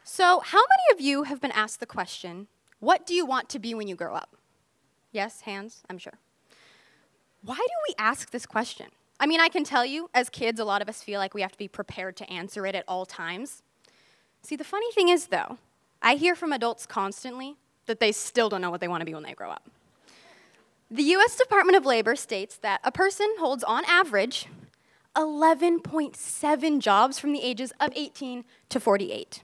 So, how many of you have been asked the question, what do you want to be when you grow up? Yes, hands, I'm sure. Why do we ask this question? I mean, I can tell you, as kids, a lot of us feel like we have to be prepared to answer it at all times. See, the funny thing is, though, I hear from adults constantly that they still don't know what they want to be when they grow up. The US Department of Labor states that a person holds, on average, 11.7 jobs from the ages of 18 to 48.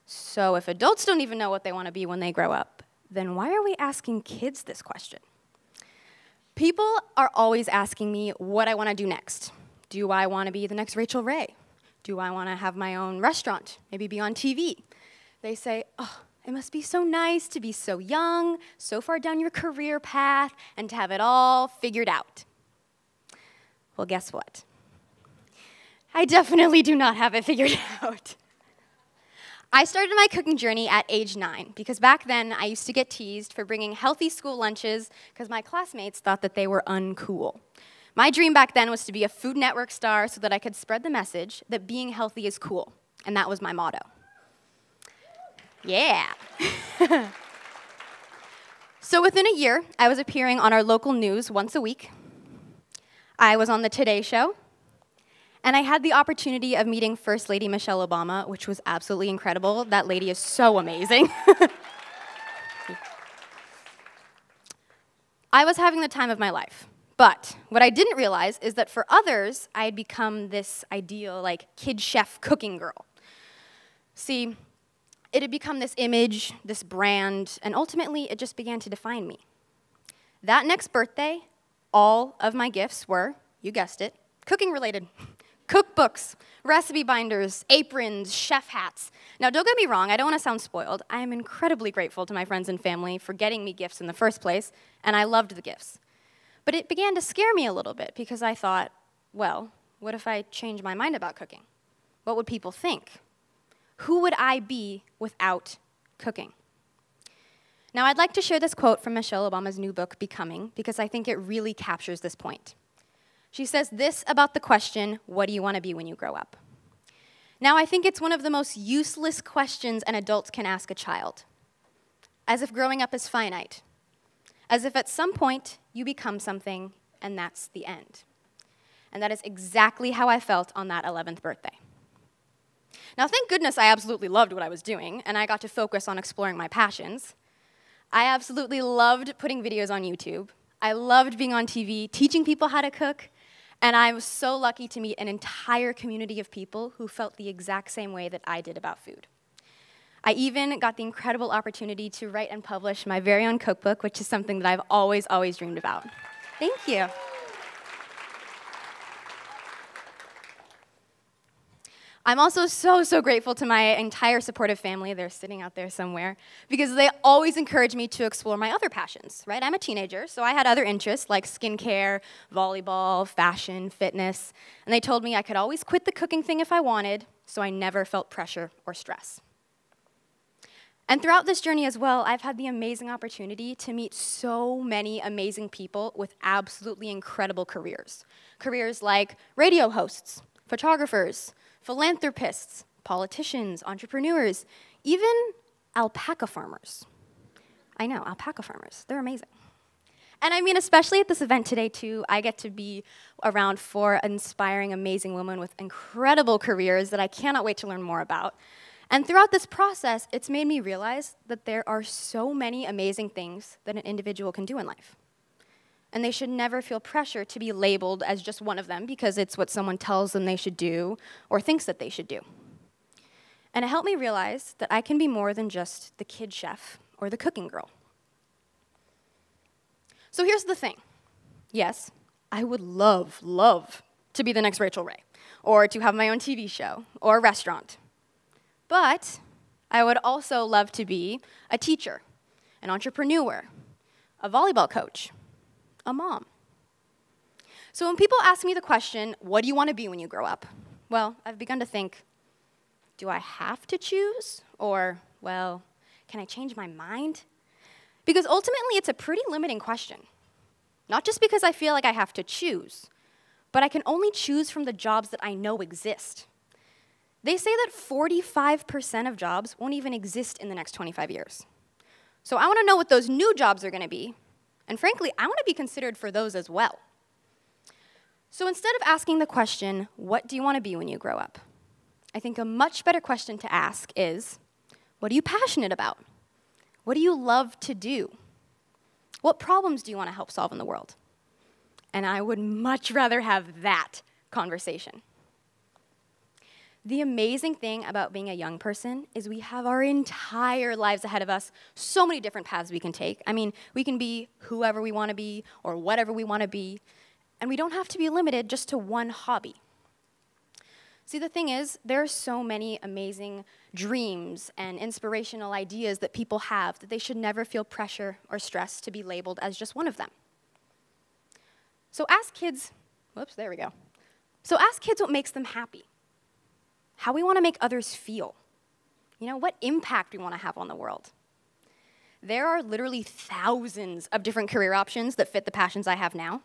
So if adults don't even know what they want to be when they grow up, then why are we asking kids this question? People are always asking me what I want to do next. Do I want to be the next Rachel Ray? Do I want to have my own restaurant, maybe be on TV? They say, oh, it must be so nice to be so young, so far down your career path, and to have it all figured out. Well, guess what? I definitely do not have it figured out. I started my cooking journey at age 9 because back then I used to get teased for bringing healthy school lunches because my classmates thought that they were uncool. My dream back then was to be a Food Network star so that I could spread the message that being healthy is cool, and that was my motto. Yeah. So within a year, I was appearing on our local news once a week. I was on the Today Show. And I had the opportunity of meeting First Lady Michelle Obama, which was absolutely incredible. That lady is so amazing. I was having the time of my life. But what I didn't realize is that for others, I had become this ideal, like, kid chef cooking girl. See, it had become this image, this brand, and ultimately it just began to define me. That next birthday, all of my gifts were, you guessed it, cooking related. Cookbooks, recipe binders, aprons, chef hats. Now, don't get me wrong, I don't want to sound spoiled. I am incredibly grateful to my friends and family for getting me gifts in the first place, and I loved the gifts. But it began to scare me a little bit because I thought, well, what if I change my mind about cooking? What would people think? Who would I be without cooking? Now, I'd like to share this quote from Michelle Obama's new book, Becoming, because I think it really captures this point. She says this about the question, what do you want to be when you grow up? Now, I think it's one of the most useless questions an adult can ask a child, as if growing up is finite, as if at some point you become something and that's the end. And that is exactly how I felt on that 11th birthday. Now, thank goodness I absolutely loved what I was doing, and I got to focus on exploring my passions. I absolutely loved putting videos on YouTube. I loved being on TV, teaching people how to cook, and I was so lucky to meet an entire community of people who felt the exact same way that I did about food. I even got the incredible opportunity to write and publish my very own cookbook, which is something that I've always, always dreamed about. Thank you. I'm also so grateful to my entire supportive family. They're sitting out there somewhere, because they always encourage me to explore my other passions, right? I'm a teenager, so I had other interests like skincare, volleyball, fashion, fitness, and they told me I could always quit the cooking thing if I wanted, so I never felt pressure or stress. And throughout this journey as well, I've had the amazing opportunity to meet so many amazing people with absolutely incredible careers. Careers like radio hosts, photographers, philanthropists, politicians, entrepreneurs, even alpaca farmers. I know, alpaca farmers, they're amazing. And I mean, especially at this event today too, I get to be around 4 inspiring, amazing women with incredible careers that I cannot wait to learn more about. And throughout this process, it's made me realize that there are so many amazing things that an individual can do in life. And they should never feel pressure to be labeled as just one of them because it's what someone tells them they should do or thinks that they should do. And it helped me realize that I can be more than just the kid chef or the cooking girl. So here's the thing. Yes, I would love to be the next Rachel Ray, or to have my own TV show or restaurant. But I would also love to be a teacher, an entrepreneur, a volleyball coach, a mom. So when people ask me the question, what do you want to be when you grow up? Well, I've begun to think, do I have to choose? Or, well, can I change my mind? Because ultimately, it's a pretty limiting question. Not just because I feel like I have to choose, but I can only choose from the jobs that I know exist. They say that 45% of jobs won't even exist in the next 25 years. So I want to know what those new jobs are going to be, and frankly, I want to be considered for those as well. So instead of asking the question, what do you want to be when you grow up? I think a much better question to ask is, what are you passionate about? What do you love to do? What problems do you want to help solve in the world? And I would much rather have that conversation. The amazing thing about being a young person is we have our entire lives ahead of us, so many different paths we can take. I mean, we can be whoever we want to be or whatever we want to be, and we don't have to be limited just to one hobby. See, the thing is, there are so many amazing dreams and inspirational ideas that people have that they should never feel pressure or stress to be labeled as just one of them. So ask kids, whoops, there we go. So ask kids what makes them happy, how we want to make others feel, what impact we want to have on the world. There are literally thousands of different career options that fit the passions I have now.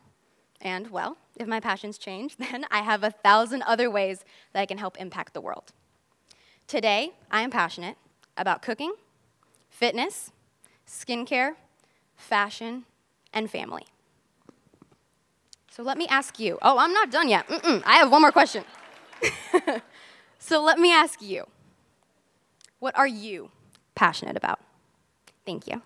And, well, if my passions change, then I have 1,000 other ways that I can help impact the world. Today, I am passionate about cooking, fitness, skincare, fashion, and family. So let me ask you. Oh, I'm not done yet. I have one more question. So let me ask you, what are you passionate about? Thank you.